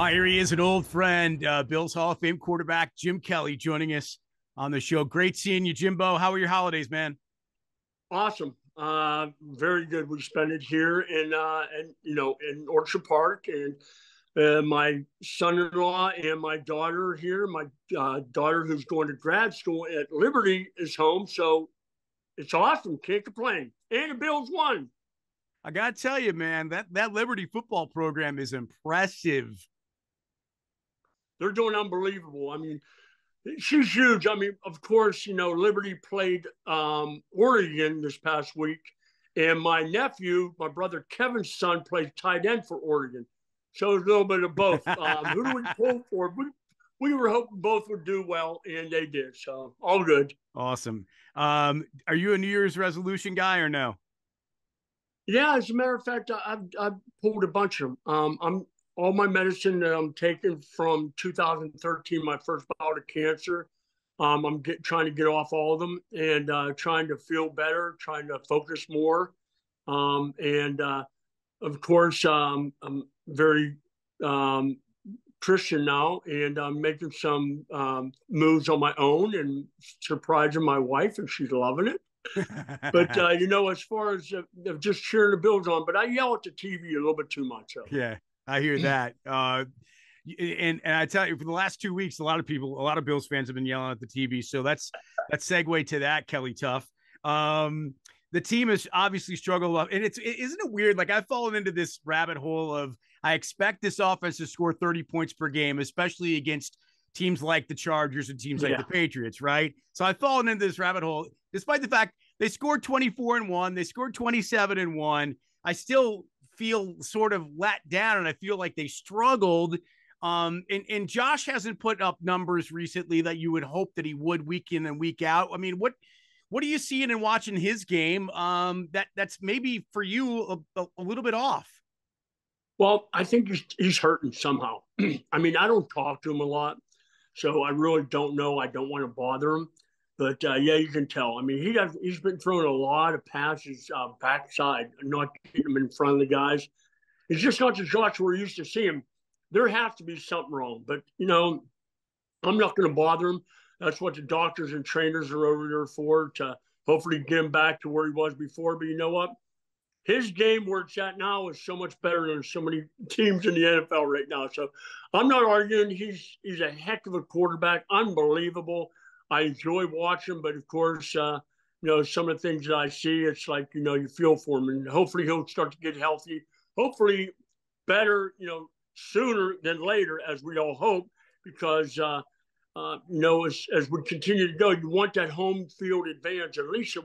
Here he is, an old friend, Bills Hall of Fame quarterback Jim Kelly, joining us on the show. Great seeing you, Jimbo. How are your holidays, man? Awesome. Very good. We spent it here in Orchard Park, and my son-in-law and my daughter here. My daughter, who's going to grad school at Liberty, is home, so it's awesome. Can't complain. And the Bills won. I gotta tell you, man, that Liberty football program is impressive. They're doing unbelievable. I mean, she's huge. I mean, of course, Liberty played Oregon this past week, and my nephew, my brother Kevin's son, played tight end for Oregon. So it's a little bit of both. Who do we pull for? We were hoping both would do well, and they did. So all good. Awesome. Are you a New Year's resolution guy or no? Yeah, as a matter of fact, I've pulled a bunch of them. I'm all my medicine that I'm taking from 2013, my first bout of cancer. Trying to get off all of them and trying to feel better, trying to focus more. And of course, I'm very Christian now, and I'm making some moves on my own and surprising my wife, and she's loving it. But as far as just cheering the Bills on, but I yell at the TV a little bit too much. So. Yeah, I hear that. And I tell you, for the last 2 weeks, a lot of Bills fans have been yelling at the TV. So that's segue to that, Kelly Tough. The team has obviously struggled, and isn't it weird? Like, I've fallen into this rabbit hole of I expect this offense to score 30 points per game, especially against teams like the Chargers and teams like the Patriots, right? So I've fallen into this rabbit hole, despite the fact they scored 24-1, they scored 27-1. I still feel sort of let down, and I feel like they struggled. And Josh hasn't put up numbers recently that you would hope that he would week in and week out. I mean, what are you seeing and watching his game that's maybe for you a little bit off? Well, I think he's hurting somehow. I mean, I don't talk to him a lot, so I really don't know. I don't want to bother him. But yeah, you can tell. I mean, he's been throwing a lot of passes backside, not getting him in front of the guys. It's just not the Josh we're used to seeing him. There has to be something wrong. But I'm not going to bother him. That's what the doctors and trainers are over there for, to hopefully get him back to where he was before. But you know what? His game where it's at now is so much better than so many teams in the NFL right now. So I'm not arguing. He's a heck of a quarterback, unbelievable. I enjoy watching, but of course, some of the things that I see, it's like you feel for him, and hopefully he'll start to get healthy. Hopefully, better, sooner than later, as we all hope, because as we continue to go, you want that home field advantage, at least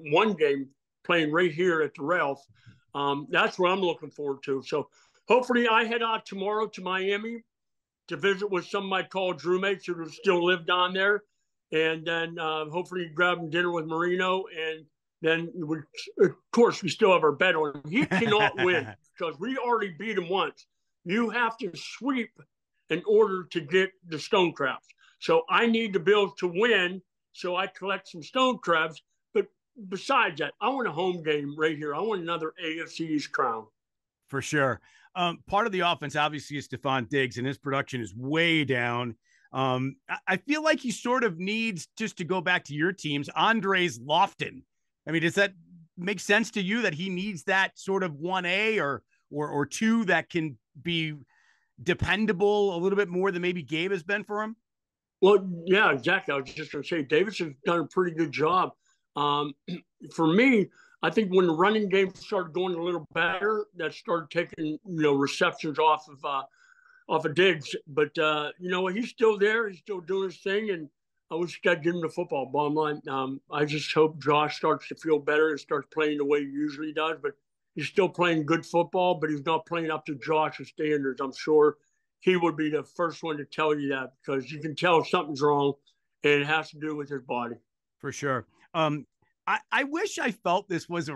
one game playing right here at the Ralph. That's what I'm looking forward to. So hopefully I head out tomorrow to Miami to visit with some of my college roommates who still live down there. And then hopefully grabbing dinner with Marino. And then, of course, we still have our bet on him. He cannot win because we already beat him once. You have to sweep in order to get the stone crabs. So I need the Bills to win so I collect some stone crabs. But besides that, I want a home game right here. I want another AFC East crown. For sure. Part of the offense, obviously, is Stephon Diggs, and his production is way down. I feel like he sort of needs, just to go back to your teams, Andres Lofton. I mean, does that make sense to you that he needs that sort of 1A or 2 that can be dependable a little bit more than maybe Gabe has been for him? Well, yeah, exactly. I was just going to say Davidson's done a pretty good job. For me, I think when the running game started going a little better, that started taking receptions off of Diggs. But he's still there. He's still doing his thing, and I wish got to give him the football. Bottom line, I just hope Josh starts to feel better and starts playing the way he usually does. But he's still playing good football, but he's not playing up to Josh's standards. I'm sure he would be the first one to tell you that, because you can tell something's wrong, and it has to do with his body. For sure. I wish I felt this was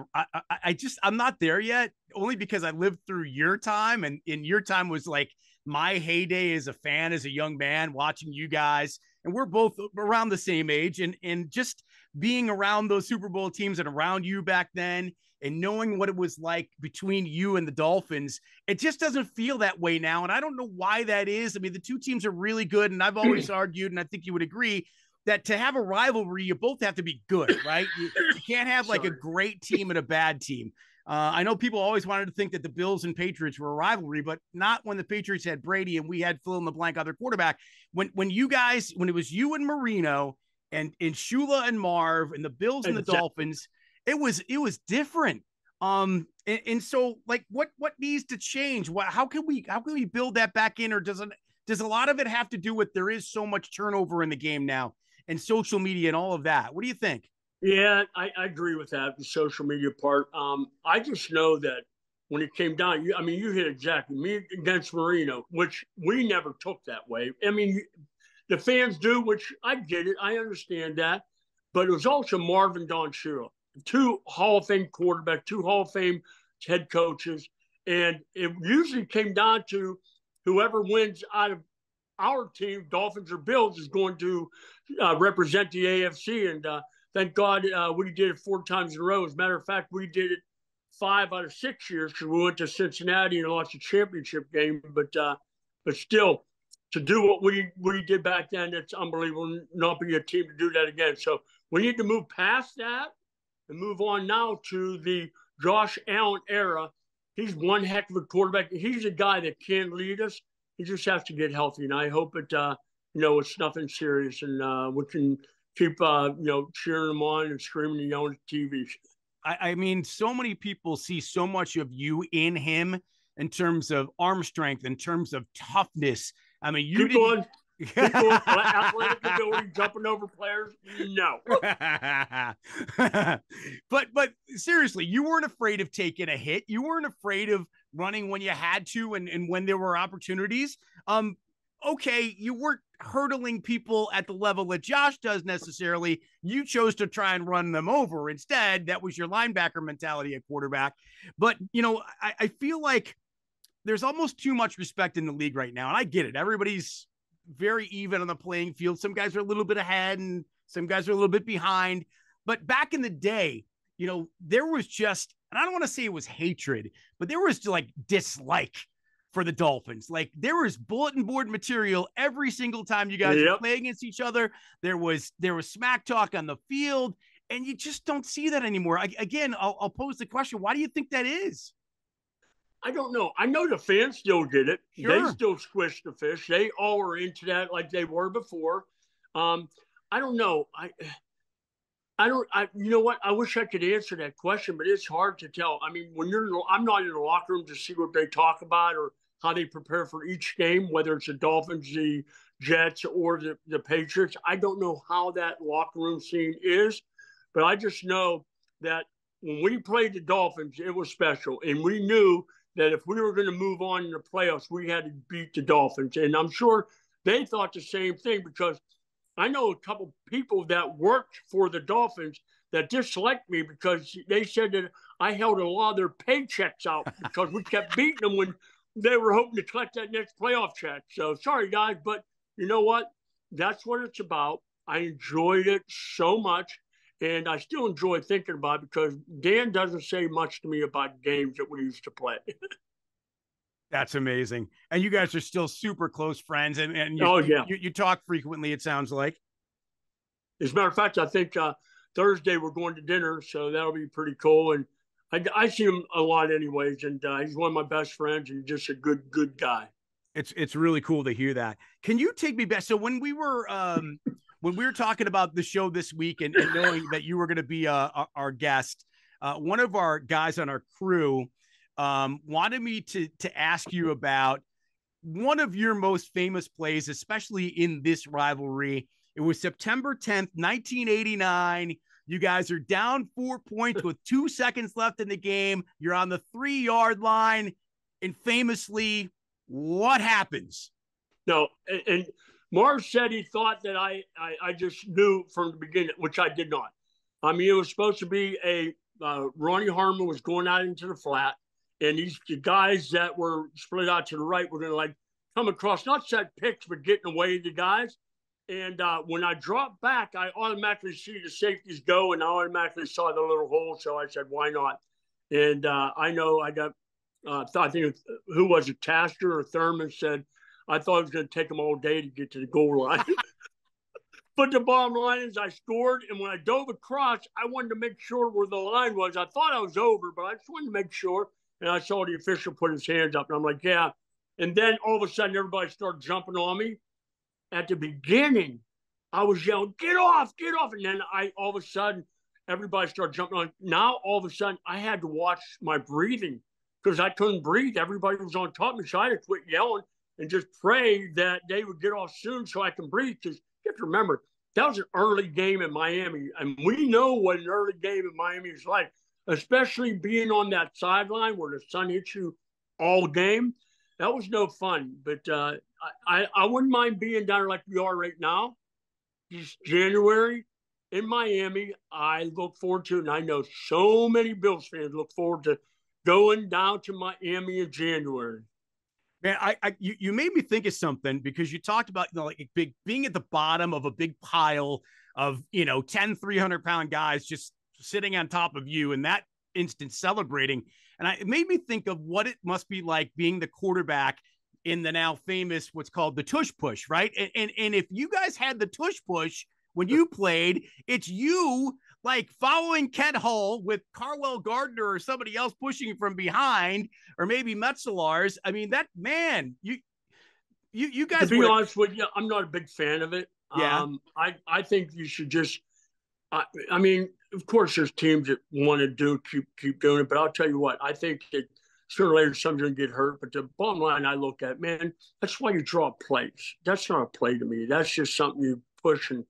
I'm not there yet, only because I lived through your time, and in your time was like my heyday as a fan, as a young man, watching you guys, and we're both around the same age, and just being around those Super Bowl teams and around you back then, and knowing what it was like between you and the Dolphins, it just doesn't feel that way now. And I don't know why that is. I mean, the two teams are really good. And I've always argued, and I think you would agree, that to have a rivalry, you both have to be good, right? You can't have like a great team and a bad team. I know people always wanted to think that the Bills and Patriots were a rivalry, but not when the Patriots had Brady and we had fill in the blank other quarterback. When it was you and Marino and Shula and Marv and the Bills and the Dolphins, it was different. And so like what needs to change? How can we build that back in, or does a lot of it have to do with there is so much turnover in the game now and social media and all of that? What do you think? Yeah, I agree with that, the social media part. I just know that when it came down, you hit exactly me against Marino, which we never took that way. I mean, the fans do, which I get it. I understand that. But it was also Marvin Don Shula, two Hall of Fame quarterbacks, two Hall of Fame head coaches. And it usually came down to whoever wins out of our team, Dolphins or Bills, is going to represent the AFC. And thank God we did it 4 times in a row. As a matter of fact, we did it 5 out of 6 years because we went to Cincinnati and lost a championship game. But still, to do what we did back then, it's unbelievable. Not be a team to do that again. So we need to move past that and move on now to the Josh Allen era. He's one heck of a quarterback. He's a guy that can lead us. He just has to get healthy, and I hope it's nothing serious, and we can keep cheering him on and screaming and yelling at TV. I mean, so many people see so much of you in him in terms of arm strength, in terms of toughness. I mean, you didn't. Athletic ability, jumping over players, no. but seriously, you weren't afraid of taking a hit. You weren't afraid of running when you had to and when there were opportunities. Okay, you weren't hurdling people at the level that Josh does necessarily. You chose to try and run them over instead. That was your linebacker mentality at quarterback. But, I feel like there's almost too much respect in the league right now. And I get it. Everybody's very even on the playing field. Some guys are a little bit ahead and some guys are a little bit behind. But back in the day, there was just, and I don't want to say it was hatred, but there was like dislike for the Dolphins. Like there was bulletin board material every single time you guys were playing against each other. There was smack talk on the field, and you just don't see that anymore. I'll pose the question. Why do you think that is? I don't know. I know the fans still get it. Sure. They still squish the fish. They all are into that like they were before. I don't know. You know what? I wish I could answer that question, but it's hard to tell. I mean, I'm not in the locker room to see what they talk about or how they prepare for each game, whether it's the Dolphins, the Jets, or the Patriots. I don't know how that locker room scene is, but I just know that when we played the Dolphins, it was special. And we knew that if we were going to move on in the playoffs, we had to beat the Dolphins. And I'm sure they thought the same thing, because I know a couple people that worked for the Dolphins that disliked me because they said that I held a lot of their paychecks out because we kept beating them when they were hoping to collect that next playoff check. So sorry, guys, but you know what? That's what it's about. I enjoyed it so much, and I still enjoy thinking about it because Dan doesn't say much to me about games that we used to play. That's amazing. And you guys are still super close friends, and you talk frequently, it sounds like. As a matter of fact, I think Thursday we're going to dinner, so that'll be pretty cool. And I see him a lot anyways, and he's one of my best friends and just a good guy. It's really cool to hear that. Can you take me back? So when we were talking about the show this week and knowing that you were going to be our guest, one of our guys on our crew wanted me to ask you about one of your most famous plays, especially in this rivalry. It was September 10th, 1989. You guys are down 4 points with 2 seconds left in the game. You're on the 3-yard line. And famously, what happens? No, and Marv said he thought that I just knew from the beginning, which I did not. I mean, it was supposed to be Ronnie Harmon was going out into the flat, and the guys that were split out to the right were going to come across, not set picks, but getting away the guys. And when I dropped back, I automatically see the safeties go, and I automatically saw the little hole. So I said, why not? And I know I got, I think, who was it, Tasker or Thurman said, I thought it was going to take them all day to get to the goal line. But the bottom line is I scored, and when I dove across, I wanted to make sure where the line was. I thought I was over, but I just wanted to make sure. And I saw the official put his hands up, and I'm like, yeah. And then all of a sudden, everybody started jumping on me. At the beginning, I was yelling, get off, get off. And then all of a sudden, everybody started jumping on. Now, all of a sudden, I had to watch my breathing because I couldn't breathe. Everybody was on top of me, so I had to quit yelling and just pray that they would get off soon so I can breathe. Because you have to remember, that was an early game in Miami. And we know what an early game in Miami is like, especially being on that sideline where the sun hits you all game. That was no fun. But I wouldn't mind being down like we are right now. This January in Miami, I look forward to it. And I know so many Bills fans look forward to going down to Miami in January. Man, you made me think of something because you talked about, you know, like being at the bottom of a big pile of, you know, 10, 300-pound guys just sitting on top of you in that instant celebrating. And it made me think of what it must be like being the quarterback in the now famous, what's called the tush push, right? And if you guys had the tush push when you played, it's you like following Kent Hull with Carwell Gardner or somebody else pushing from behind, or maybe Metzelars. I mean, that man, you guys. To be honest with you, I'm not a big fan of it. Yeah. I think you should just. I mean, of course, there's teams that want to keep doing it, but I'll tell you what, I think that sooner or later someone's going to get hurt. But the bottom line I look at, man, that's why you draw plays. That's not a play to me. That's just something you push. And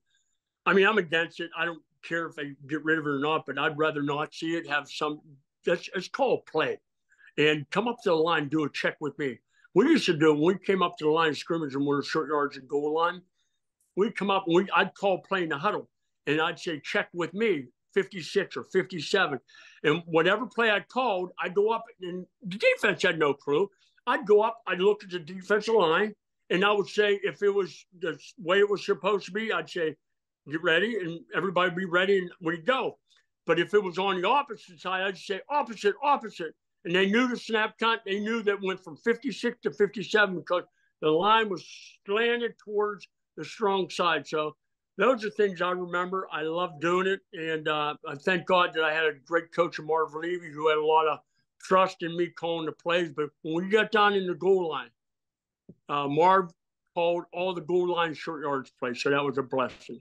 I mean, I'm against it. I don't care if they get rid of it or not, but I'd rather not see it. Have some. It's called play, and come up to the line, do a check with me. We used to do when we came up to the line of scrimmage and we're short yards and goal line. We'd come up and I'd call play in the huddle. And I'd say, check with me, 56 or 57. And whatever play I called, I'd go up, and the defense had no clue. I'd go up, I'd look at the defensive line, and I would say, if it was the way it was supposed to be, I'd say, get ready, and everybody be ready, and we'd go. But if it was on the opposite side, I'd say, opposite. And they knew the snap count. They knew that went from 56 to 57 because the line was slanted towards the strong side. So those are things I remember. I love doing it. And I thank God that I had a great coach in Marv Levy who had a lot of trust in me calling the plays. But when we got down in the goal line, Marv called all the goal line short yards plays. So that was a blessing.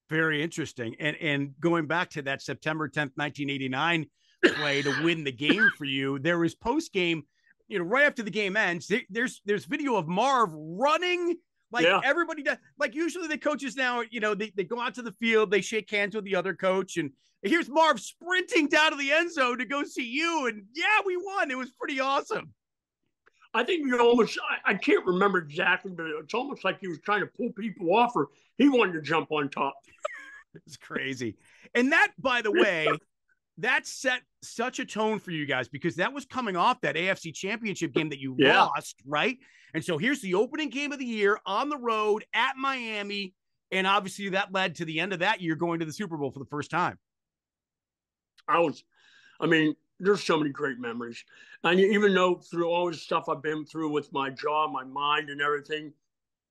Very interesting. And going back to that September 10th, 1989 play to win the game for you, there was post-game, you know, right after the game ends, there's video of Marv running like everybody does. Like usually the coaches now, you know, they go out to the field, they shake hands with the other coach, and here's Marv sprinting down to the end zone to go see you. And yeah, we won. It was pretty awesome. I think you almost, I can't remember exactly, but it's almost like he was trying to pull people off, or he wanted to jump on top. It's crazy. And that, by the way, that set such a tone for you guys because that was coming off that AFC Championship game that you lost, right? And so here's the opening game of the year on the road at Miami. And obviously that led to the end of that year going to the Super Bowl for the first time. I mean, there's so many great memories. And even though through all the stuff I've been through with my jaw, my mind and everything,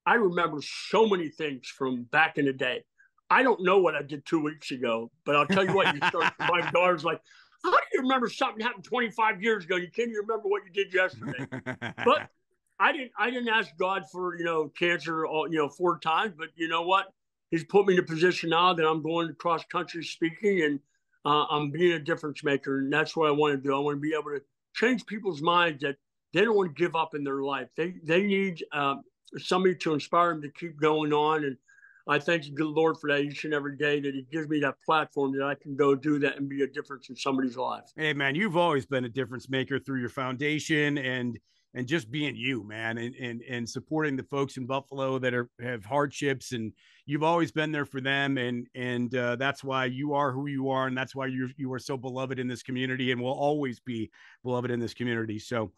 I remember so many things from back in the day. I don't know what I did 2 weeks ago, but I'll tell you what, my daughter's like, how do you remember something happened 25 years ago? You can't even remember what you did yesterday. But I didn't ask God for, you know, cancer, you know, 4 times, but you know what? He's put me in a position now that I'm going cross country speaking, and I'm being a difference maker. And that's what I want to do. I want to be able to change people's minds that they don't want to give up in their life. They need somebody to inspire them to keep going on. And I thank the good Lord for that each and every day, that he gives me that platform that I can go do that and be a difference in somebody's life. Hey man, you've always been a difference maker through your foundation and just being you, man, and supporting the folks in Buffalo that have hardships, and you've always been there for them, and that's why you are who you are, and that's why you are so beloved in this community, and will always be beloved in this community. So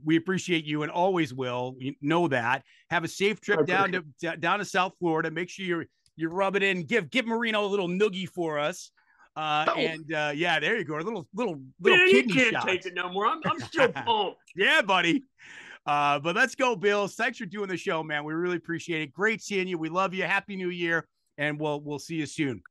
we appreciate you, and always will. You know that. Have a safe trip down to South Florida. Make sure you rub it in. Give Marino a little noogie for us. Yeah, there you go. A little Man, he kidney can't shots. take it no more. I'm still pumped. Yeah, buddy. But let's go, Bills. Thanks for doing the show, man. We really appreciate it. Great seeing you. We love you. Happy New Year, and we'll see you soon.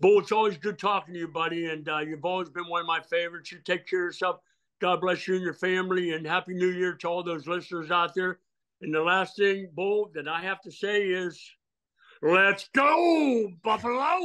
Bull, it's always good talking to you, buddy, and you've always been one of my favorites. You take care of yourself. God bless you and your family, and Happy New Year to all those listeners out there. And the last thing, Bull, that I have to say is, let's go, Buffalo!